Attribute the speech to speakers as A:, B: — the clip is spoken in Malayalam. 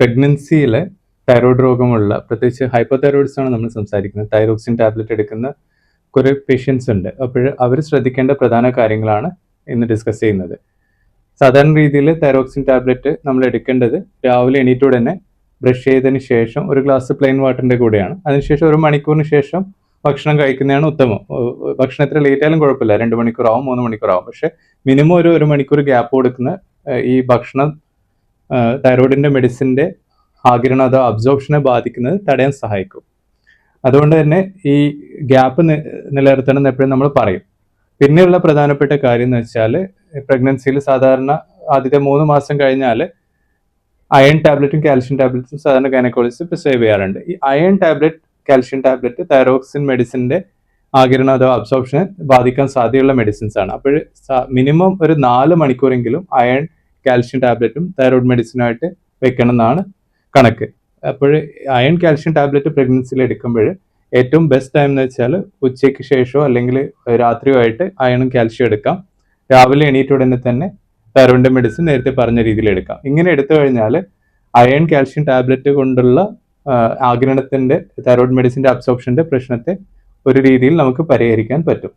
A: പ്രഗ്നൻസിയിലെ തൈറോയ്ഡ് രോഗമുള്ള, പ്രത്യേകിച്ച് ഹൈപ്പോതൈറോയിഡ്സ് ആണ് നമ്മൾ സംസാരിക്കുന്നത്, തൈറോക്സിൻ ടാബ്ലറ്റ് എടുക്കുന്ന കുറെ പേഷ്യൻസ് ഉണ്ട്. അപ്പോൾ അവർ ശ്രദ്ധിക്കേണ്ട പ്രധാന കാര്യങ്ങളാണ് ഇന്ന് ഡിസ്കസ് ചെയ്യുന്നത്. സാധാരണ രീതിയിൽ തൈറോക്സിൻ ടാബ്ലറ്റ് നമ്മൾ എടുക്കേണ്ടത് രാവിലെ എണീറ്റ് ഉടനെ ബ്രഷ് ചെയ്തതിന് ശേഷം ഒരു ഗ്ലാസ് പ്ലെയിൻ വാട്ടറിന്റെ കൂടെയാണ്. അതിനുശേഷം 1 മണിക്കൂറിന് ശേഷം ഭക്ഷണം കഴിക്കുന്നതാണ് ഉത്തമം. ഭക്ഷണം എത്ര ലേറ്റ് ആയാലും കുഴപ്പമില്ല, 2 മണിക്കൂറാവും 3 മണിക്കൂറാവും, പക്ഷെ മിനിമം ഒരു മണിക്കൂർ ഗ്യാപ്പ് കൊടുക്കുന്ന ഈ ഭക്ഷണം തൈറോയിഡിന്റെ മെഡിസിന്റെ ആഗിരണം അതോ അബ്സോർപ്ഷനെ ബാധിക്കുന്നത് തടയാൻ സഹായിക്കും. അതുകൊണ്ട് തന്നെ ഈ ഗ്യാപ്പ് നിലനിർത്തണം എന്ന് എപ്പോഴും നമ്മൾ പറയും. പിന്നെയുള്ള പ്രധാനപ്പെട്ട കാര്യം എന്ന് വെച്ചാൽ, പ്രഗ്നൻസിയിൽ സാധാരണ ആദ്യത്തെ 3 മാസം കഴിഞ്ഞാൽ അയൺ ടാബ്ലറ്റും കാൽഷ്യം ടാബ്ലറ്റും സാധാരണ ഗൈനക്കോളജിസ്റ്റ് പ്രിസ്ക്രൈബ് ചെയ്യാറുണ്ട്. ഈ iron tablet, calcium tablet thyroxine മെഡിസിന്റെ ആഗിരണം അഥവാ അബ്സോർപ്ഷനെ ബാധിക്കാൻ സാധ്യതയുള്ള മെഡിസിൻസ് ആണ്. അപ്പോൾ മിനിമം ഒരു 4 മണിക്കൂറെങ്കിലും അയൺ, കാൽഷ്യം ടാബ്ലറ്റും തൈറോയ്ഡ് മെഡിസിനുമായിട്ട് വെക്കണം എന്നാണ് കണക്ക്. അപ്പോൾ അയൺ, കാൽഷ്യം ടാബ്ലറ്റ് പ്രഗ്നൻസിയിൽ എടുക്കുമ്പോൾ ഏറ്റവും ബെസ്റ്റ് ടൈം എന്ന് വെച്ചാൽ ഉച്ചയ്ക്ക് ശേഷമോ അല്ലെങ്കിൽ രാത്രിയോ ആയിട്ട് അയണും കാൽഷ്യം എടുക്കാം. രാവിലെ എണീറ്റ് ഉടനെ തന്നെ തൈറോയിഡിന്റെ മെഡിസിൻ നേരത്തെ പറഞ്ഞ രീതിയിൽ എടുക്കാം. ഇങ്ങനെ എടുത്തു കഴിഞ്ഞാൽ അയൺ, കാൽഷ്യം ടാബ്ലറ്റ് കൊണ്ടുള്ള ആഗിരണത്തിന്റെ, തൈറോയിഡ് മെഡിസിന്റെ അബ്സോർപ്ഷന്റെ പ്രശ്നത്തെ ഒരു രീതിയിൽ നമുക്ക് പരിഹരിക്കാൻ പറ്റും.